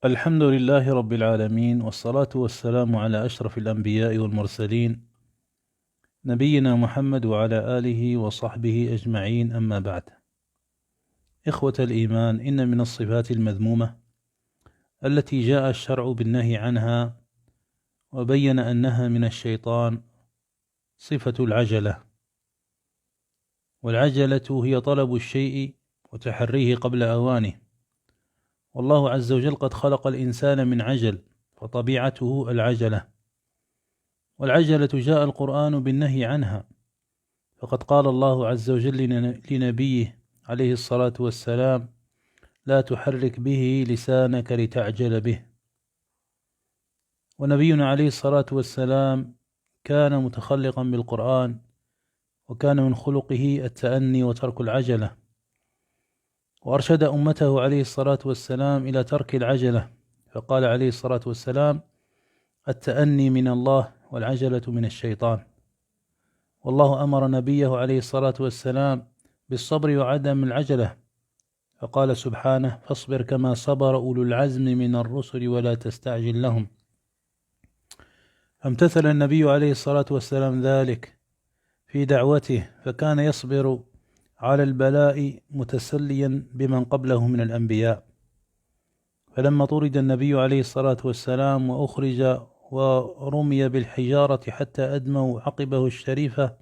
الحمد لله رب العالمين، والصلاة والسلام على أشرف الأنبياء والمرسلين نبينا محمد وعلى آله وصحبه أجمعين، أما بعد. إخوة الإيمان، إن من الصفات المذمومة التي جاء الشرع بالنهي عنها وبين أنها من الشيطان صفة العجلة. والعجلة هي طلب الشيء وتحريه قبل أوانه، والله عز وجل قد خلق الإنسان من عجل، فطبيعته العجلة. والعجلة جاء القرآن بالنهي عنها، فقد قال الله عز وجل لنبيه عليه الصلاة والسلام: لا تحرك به لسانك لتعجل به. ونبينا عليه الصلاة والسلام كان متخلقا بالقرآن، وكان من خلقه التأني وترك العجلة، وأرشد أمته عليه الصلاة والسلام إلى ترك العجلة، فقال عليه الصلاة والسلام: التأني من الله والعجلة من الشيطان. والله أمر نبيه عليه الصلاة والسلام بالصبر وعدم العجلة، فقال سبحانه: فاصبر كما صبر أولو العزم من الرسل ولا تستعجل لهم. فامتثل النبي عليه الصلاة والسلام ذلك في دعوته، فكان يصبر على البلاء متسليا بمن قبله من الأنبياء. فلما طرد النبي عليه الصلاة والسلام وأخرج ورمي بالحجارة حتى أدموا عقبه الشريفة،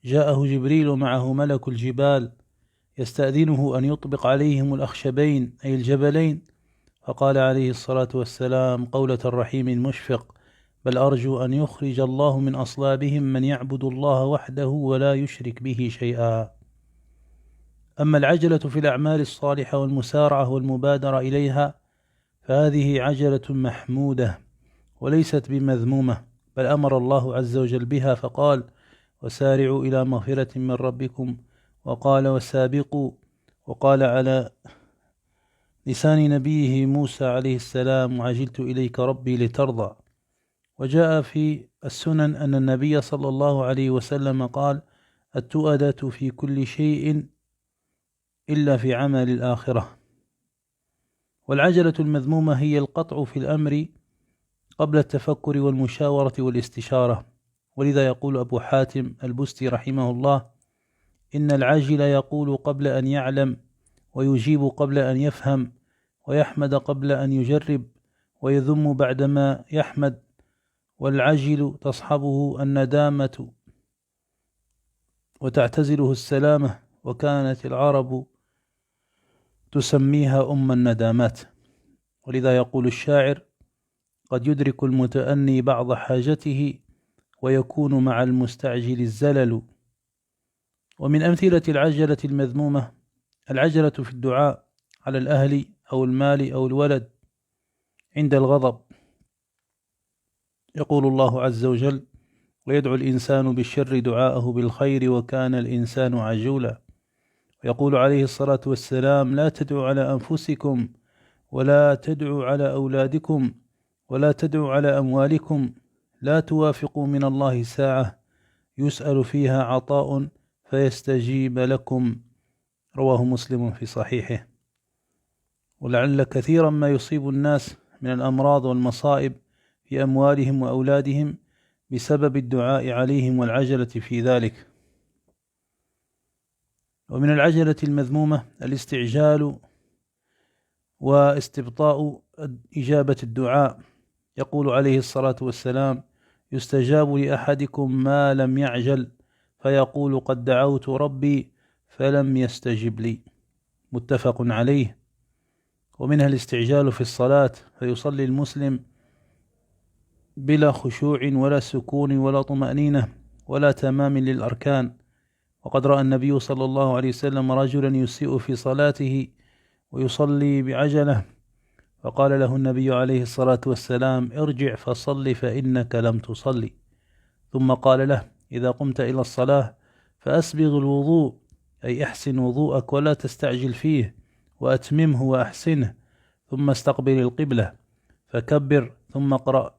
جاءه جبريل معه ملك الجبال يستأذنه أن يطبق عليهم الأخشبين أي الجبلين، فقال عليه الصلاة والسلام قولة الرحيم المشفق: بل أرجو أن يخرج الله من أصلابهم من يعبد الله وحده ولا يشرك به شيئا. أما العجلة في الأعمال الصالحة والمسارعة والمبادرة إليها فهذه عجلة محمودة وليست بمذمومة، بل أمر الله عز وجل بها فقال: وسارعوا إلى مغفرة من ربكم، وقال: وسابقوا، وقال على لسان نبيه موسى عليه السلام: وعجلت إليك ربي لترضى. وجاء في السنن أن النبي صلى الله عليه وسلم قال: التؤدة في كل شيء إلا في عمل الآخرة. والعجلة المذمومة هي القطع في الأمر قبل التفكر والمشاورة والاستشارة، ولذا يقول أبو حاتم البستي رحمه الله: إن العاجل يقول قبل أن يعلم، ويجيب قبل أن يفهم، ويحمد قبل أن يجرب، ويذم بعدما يحمد. والعجل تصحبه الندامة وتعتزله السلامة، وكانت العرب تسميها أم الندامات. ولذا يقول الشاعر: قد يدرك المتأني بعض حاجته، ويكون مع المستعجل الزلل. ومن أمثلة العجلة المذمومة العجلة في الدعاء على الأهل أو المال أو الولد عند الغضب. يقول الله عز وجل: ويدعو الإنسان بالشر دعاءه بالخير وكان الإنسان عجولا. ويقول عليه الصلاة والسلام: لا تدعوا على أنفسكم، ولا تدعوا على أولادكم، ولا تدعوا على أموالكم، لا توافقوا من الله ساعة يسأل فيها عطاء فيستجيب لكم. رواه مسلم في صحيحه. ولعل كثيرا ما يصيب الناس من الأمراض والمصائب في أموالهم وأولادهم بسبب الدعاء عليهم والعجلة في ذلك. ومن العجلة المذمومة الاستعجال واستبطاء إجابة الدعاء. يقول عليه الصلاة والسلام: يستجاب لأحدكم ما لم يعجل، فيقول: قد دعوت ربي فلم يستجب لي. متفق عليه. ومنها الاستعجال في الصلاة، فيصلي المسلم بلا خشوع ولا سكون ولا طمأنينة ولا تمام للأركان. وقد رأى النبي صلى الله عليه وسلم رجلا يسيء في صلاته ويصلي بعجلة، فقال له النبي عليه الصلاة والسلام: ارجع فصل فإنك لم تصلي. ثم قال له: إذا قمت إلى الصلاة فأسبغ الوضوء، أي احسن وضوءك ولا تستعجل فيه، وأتممه وأحسنه، ثم استقبل القبلة فكبر، ثم اقرأ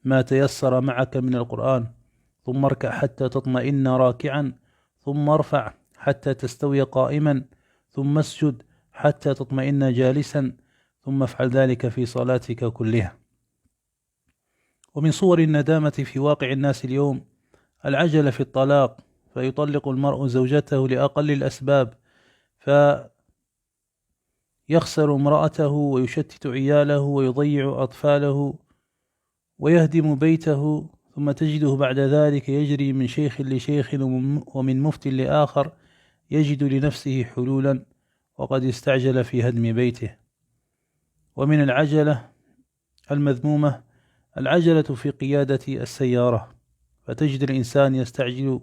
ما تيسر معك من القرآن، ثم اركع حتى تطمئن راكعا، ثم ارفع حتى تستوي قائما، ثم اسجد حتى تطمئن جالسا، ثم افعل ذلك في صلاتك كلها. ومن صور الندامة في واقع الناس اليوم العجلة في الطلاق، فيطلق المرء زوجته لأقل الأسباب، فيخسر امرأته ويشتت عياله ويضيع أطفاله ويهدم بيته، ثم تجده بعد ذلك يجري من شيخ لشيخ ومن مفت لآخر يجد لنفسه حلولا وقد استعجل في هدم بيته. ومن العجلة المذمومة العجلة في قيادة السيارة، فتجد الإنسان يستعجل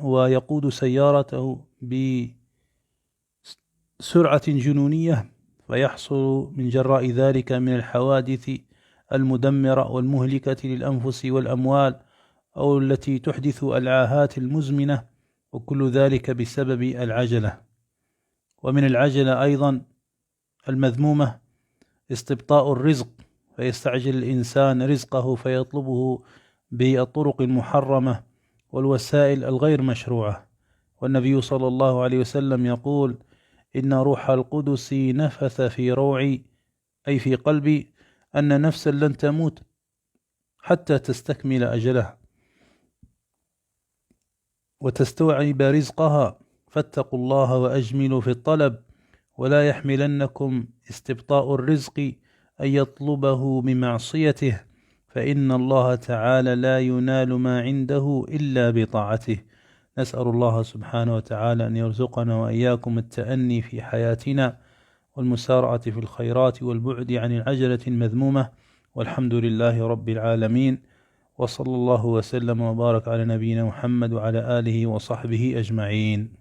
ويقود سيارته بسرعة جنونية، فيحصل من جراء ذلك من الحوادث المدمرة والمهلكة للأنفس والأموال، أو التي تحدث العاهات المزمنة، وكل ذلك بسبب العجلة. ومن العجلة أيضا المذمومة استبطاء الرزق، فيستعجل الإنسان رزقه فيطلبه بالطرق المحرمة والوسائل الغير مشروعة. والنبي صلى الله عليه وسلم يقول: إن روح القدس نفث في روعي، أي في قلبي، أن نفسا لن تموت حتى تستكمل أجلها وتستوعب رزقها، فاتقوا الله وأجملوا في الطلب، ولا يحملنكم استبطاء الرزق أن يطلبه بمعصيته، فإن الله تعالى لا ينال ما عنده إلا بطاعته. نسأل الله سبحانه وتعالى أن يرزقنا وإياكم التأني في حياتنا والمسارعة في الخيرات والبعد عن العجلة المذمومة، والحمد لله رب العالمين، وصلى الله وسلم وبارك على نبينا محمد وعلى آله وصحبه أجمعين.